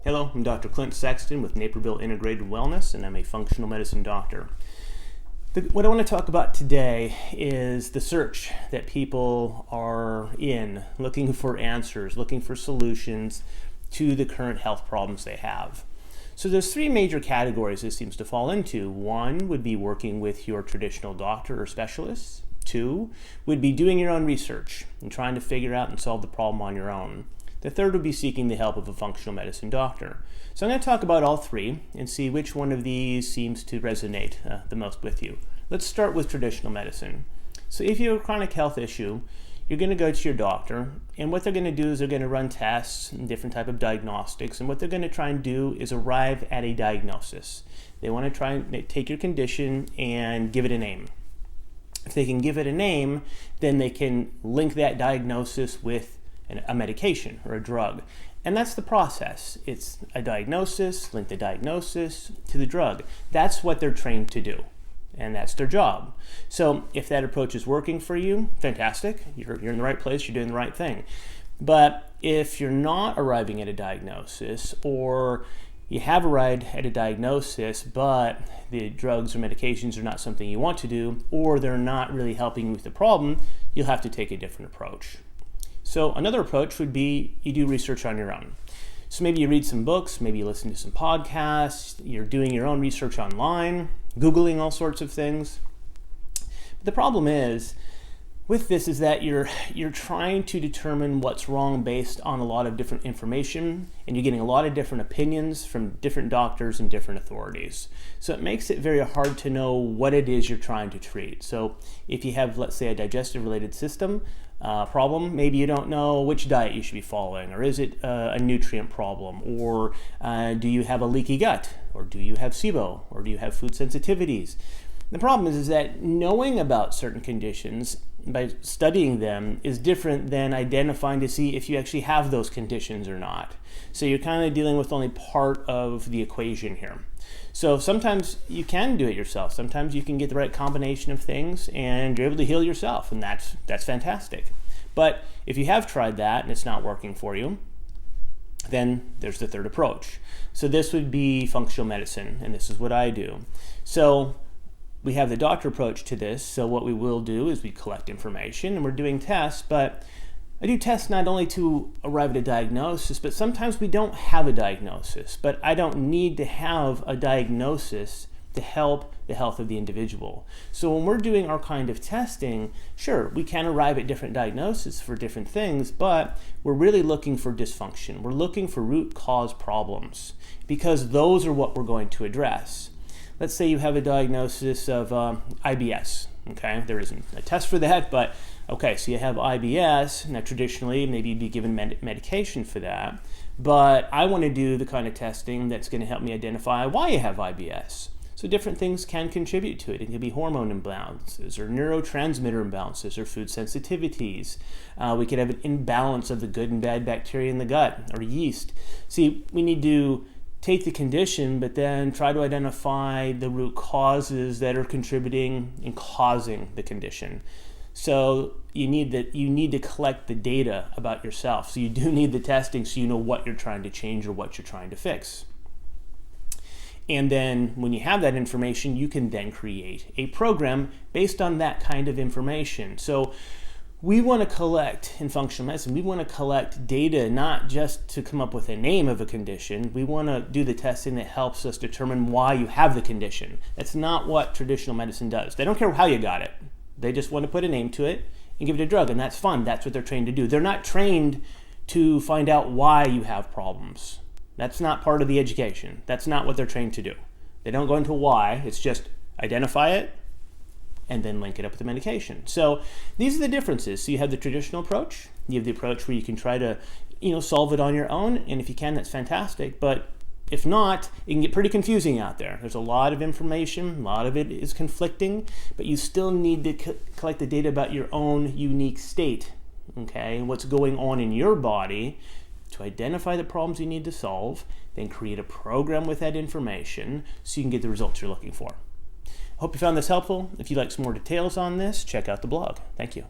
Hello, I'm Dr. Clint Sexton with Naperville Integrated Wellness, and I'm a functional medicine doctor. What I want to talk about today is the search that people are in, looking for answers, looking for solutions to the current health problems they have. So there's three major categories this seems to fall into. One would be working with your traditional doctor or specialist. Two would be doing your own research and trying to figure out and solve the problem on your own. The third would be seeking the help of a functional medicine doctor. So I'm going to talk about all three and see which one of these seems to resonate the most with you. Let's start with traditional medicine. So if you have a chronic health issue, you're going to go to your doctor, and what they're going to do is they're going to run tests and different type of diagnostics, and what they're going to try and do is arrive at a diagnosis. They want to try and take your condition and give it a name. If they can give it a name, then they can link that diagnosis with a medication or a drug. And that's the process. It's a diagnosis, link the diagnosis to the drug. That's what they're trained to do, and that's their job. So if that approach is working for you, fantastic. You're in the right place, you're doing the right thing. But if you're not arriving at a diagnosis, or you have arrived at a diagnosis, but the drugs or medications are not something you want to do, or they're not really helping you with the problem, you'll have to take a different approach. So another approach would be you do research on your own. So maybe you read some books, maybe you listen to some podcasts, you're doing your own research online, Googling all sorts of things. But the problem is, with this is that you're trying to determine what's wrong based on a lot of different information, and you're getting a lot of different opinions from different doctors and different authorities. So it makes it very hard to know what it is you're trying to treat. So if you have, let's say, a digestive related system problem, maybe you don't know which diet you should be following, or is it a nutrient problem, or do you have a leaky gut, or do you have SIBO, or do you have food sensitivities? The problem is that knowing about certain conditions by studying them is different than identifying to see if you actually have those conditions or not. So you're kind of dealing with only part of the equation here. So sometimes you can do it yourself. Sometimes you can get the right combination of things and you're able to heal yourself, and that's fantastic. But if you have tried that and it's not working for you, then there's the third approach. So this would be functional medicine, and this is what I do. So we have the doctor approach to this. So what we will do is we collect information and we're doing tests, but I do tests not only to arrive at a diagnosis, but sometimes we don't have a diagnosis, but I don't need to have a diagnosis to help the health of the individual. So when we're doing our kind of testing, sure, we can arrive at different diagnoses for different things, but we're really looking for dysfunction. We're looking for root cause problems, because those are what we're going to address. Let's say you have a diagnosis of IBS. Okay, there isn't a test for that, but okay, so you have IBS. Now, traditionally, maybe you'd be given medication for that, but I want to do the kind of testing that's going to help me identify why you have IBS. So different things can contribute to it. It could be hormone imbalances or neurotransmitter imbalances or food sensitivities. We could have an imbalance of the good and bad bacteria in the gut or yeast. See, we need to take the condition, but then try to identify the root causes that are contributing and causing the condition. So you need to collect the data about yourself. So you do need the testing so you know what you're trying to change or what you're trying to fix. And then when you have that information, you can then create a program based on that kind of information. So we want to collect, in functional medicine, we want to collect data not just to come up with a name of a condition. We want to do the testing that helps us determine why you have the condition. That's not what traditional medicine does. They don't care how you got it. They just want to put a name to it and give it a drug, and that's fun. That's what they're trained to do. They're not trained to find out why you have problems. That's not part of the education. That's not what they're trained to do. They don't go into why. It's just identify it and then link it up with the medication. So these are the differences. So you have the traditional approach. You have the approach where you can try to, solve it on your own. And if you can, that's fantastic. But if not, it can get pretty confusing out there. There's a lot of information. A lot of it is conflicting. But you still need to collect the data about your own unique state, okay, and what's going on in your body to identify the problems you need to solve, then create a program with that information so you can get the results you're looking for. Hope you found this helpful. If you'd like some more details on this, check out the blog. Thank you.